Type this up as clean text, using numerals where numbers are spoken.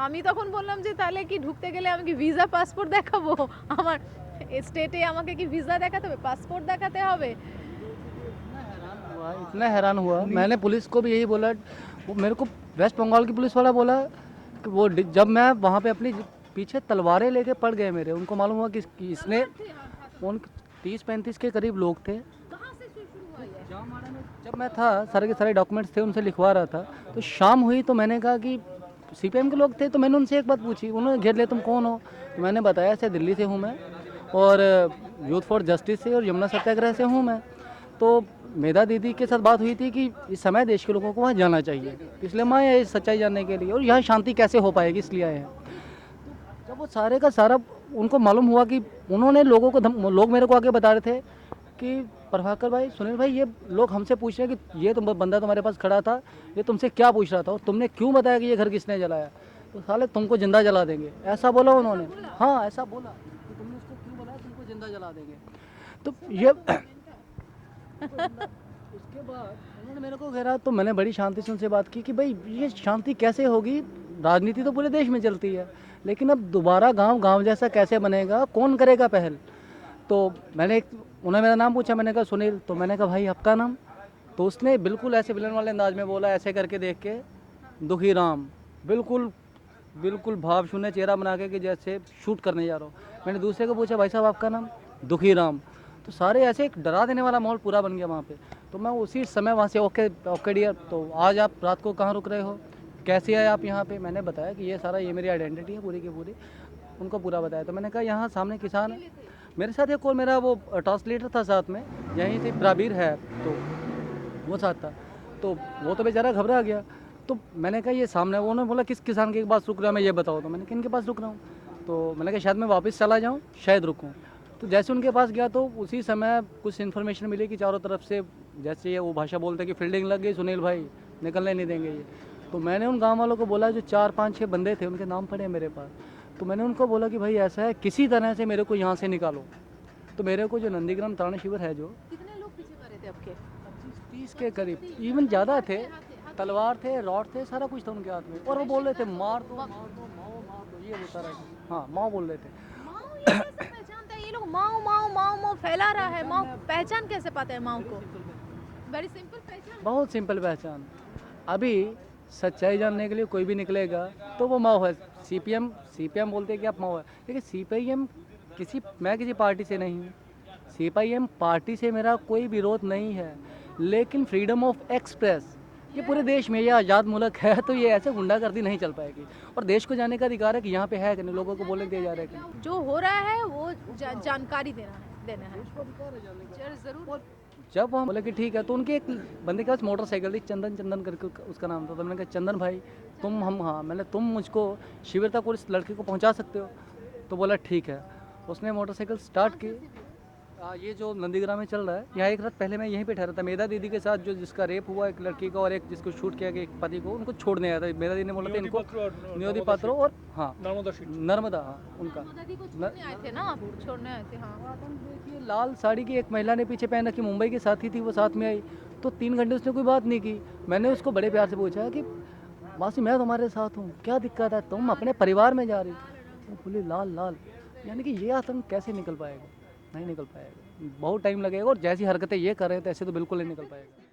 আমি তখন বললাম যে তাহলে কি ঢুকতে গেলে আমি কি ভিসা পাসপোর্ট দেখাবো? আমার স্টেটে আমাকে কি ভিসা দেখাতে হবে, পাসপোর্ট দেখাতে হবে? इतना हैरान हुआ मैंने पुलिस को भी यही बोला। वो मेरे को वेस्ट बंगाल की पुलिस वाला बोला कि वो जब मैं वहाँ पे अपनी पीछे तलवारें लेके पड़ गए मेरे, उनको मालूम हुआ कि इसने उन 30-35 के करीब लोग थे। कहाँ से शुरू हुआ ये? जामवाड़ा में जब मैं था, सारे के सारे डॉक्यूमेंट्स थे उनसे लिखवा रहा था, तो शाम हुई तो मैंने कहा कि सीपीएम के लोग थे, तो मैंने उनसे एक बात पूछी, उन्होंने घेर लिया तुम कौन हो? तो मैंने बताया ऐसे दिल्ली से हूँ मैं, और यूथ फॉर जस्टिस से और यमुना सत्याग्रह से हूँ मैं। तो मेधा दीदी के साथ बात हुई थी कि इस समय देश के लोगों को वहाँ जाना चाहिए, इसलिए मैं आए इस सच्चाई जानने के लिए, और यहाँ शांति कैसे हो पाएगी इसलिए आए हैं। जब वो सारे का सारा उनको मालूम हुआ कि उन्होंने लोगों को लोग मेरे को आगे बता रहे थे कि प्रभाकर भाई, सुनील भाई, ये लोग हमसे पूछ रहे हैं कि ये तुम बंदा तुम्हारे पास खड़ा था, ये तुमसे क्या पूछ रहा था और तुमने क्यों बताया कि ये घर किसने जलाया, तो साले तुमको जिंदा जला देंगे, ऐसा बोला उन्होंने। हाँ, ऐसा बोला कि तुमने उसको क्यों बताया, तुमको जिंदा जला देंगे। तो ये उसके बाद उन्होंने मेरे को घेरा, तो मैंने बड़ी शांति से उनसे बात की कि भाई ये शांति कैसे होगी, राजनीति तो पूरे देश में चलती है, लेकिन अब दोबारा गांव गांव जैसा कैसे बनेगा, कौन करेगा पहल। तो उन्होंने मेरा नाम पूछा, मैंने कहा सुनील, तो मैंने कहा भाई आपका नाम, तो उसने बिल्कुल ऐसे विलन वाले अंदाज में बोला, ऐसे करके देख के दुखी राम, बिल्कुल बिल्कुल भाव शून्य चेहरा बना के कि जैसे शूट करने जा रहा हूँ। मैंने दूसरे को पूछा भाई साहब आपका नाम, दुखी राम। तो सारे ऐसे एक डरा देने वाला माहौल पूरा बन गया वहाँ पे। तो मैं उसी समय वहाँ से ओके ओके डियर, तो आज आप रात को कहाँ रुक रहे हो, कैसे आए आप यहाँ पे? मैंने बताया कि ये सारा ये मेरी आइडेंटिटी है पूरी की पूरी, उनको पूरा बताया। तो मैंने कहा यहाँ सामने किसान है, मेरे साथ एक और मेरा वो ट्रांसलेटर था साथ में, यहीं से प्राबीर है, तो वो साथ था। तो वो तो बेचारा घबरा गया। तो मैंने कहा ये सामने, वो उन्होंने बोला किस किसान के पास रुक रहा है, मैं ये बताओ। तो मैंने किन के पास रुक रहा हूँ, तो मैंने कहा शायद मैं वापस चला जाऊँ, शायद रुकूँ। तो जैसे उनके पास गया तो उसी समय कुछ इन्फॉर्मेशन मिली कि चारों तरफ से जैसे ये वो भाषा बोलते हैं कि फील्डिंग लग गई सुनील भाई, निकलने नहीं देंगे ये। तो मैंने उन गांव वालों को बोला, जो 4-5-6 बंदे थे, उनके नाम पड़े हैं मेरे पास, तो मैंने उनको बोला कि भाई ऐसा है, किसी तरह से मेरे को यहाँ से निकालो। तो मेरे को जो नंदीग्राम तारण शिविर है, जो कितने लोग पीछे पड़े थे आपके? 25-30 के करीब, इवन ज़्यादा थे, तलवार थे, रॉड थे, सारा कुछ था उनके हाथ में, और वो बोल रहे थे मार दो मार दो, माओ मार दो, ये बता रहे थे। हाँ, माओ बोल रहे थे। माओ, ये कैसे पहचानता है? ये लोग माओ माओ माओ माओ फैला रहा है, माओ पहचान कैसे पाते हैं माओ को? वेरी सिंपल पहचान। बहुत सिंपल पहचान। अभी सच्चाई जानने के लिए कोई भी निकलेगा तो वो माओ है। सीपीएम बोलते हैं कि आप माओ है, लेकिन सीपीएम मैं किसी पार्टी से नहीं हूँ, सीपीएम पार्टी से मेरा कोई विरोध नहीं है, लेकिन फ्रीडम ऑफ एक्सप्रेस ये पूरे देश में, ये आज़ाद मुल्क है, तो ये ऐसे गुंडागर्दी नहीं चल पाएगी। और देश को जाने का अधिकार है कि यहाँ पे है कि नहीं, लोगों को बोलने दिया जा रहा है कि नहीं। जो हो रहा है वो जानकारी देना है। जरूर। जब हम बोले कि ठीक है, तो उनके एक बंदे के पास मोटरसाइकिल थी, चंदन करके उसका नाम था। तो मैंने कहा चंदन भाई तुम मुझको शिविर तक और इस लड़के को पहुंचा सकते हो? तो बोला ठीक है। उसने मोटरसाइकिल स्टार्ट की। ये जो नंदीग्राम में चल रहा है, यहाँ एक रात पहले मैं यहीं पे ठहरा था मेधा दीदी के साथ, जो जिसका रेप हुआ एक लड़की का और एक जिसको शूट किया गया एक पति को, उनको छोड़ने आया था। मेधा दीदी ने बोला था इनको, नियोदी पात्रो और हाँ नर्मदा, हाँ उनका छोड़ने आए थे ना आप? छोड़ने आए थे, हाँ। देखिए, लाल साड़ी की एक महिला ने पीछे पहन रखी, मुंबई की साथी थी, वो साथ में आई। तो 3 घंटे उसने कोई बात नहीं की। मैंने उसको बड़े प्यार से पूछा कि मासी मैं तुम्हारे साथ हूँ, क्या दिक्कत है, तुम अपने परिवार में जा रही? वो बोली लाल, यानी कि ये आतंक कैसे निकल पाएगा? नहीं निकल पाएगा, बहुत टाइम लगेगा, और जैसी हरकतें ये कर रहे थे ऐसे तो बिल्कुल नहीं निकल पाएगा।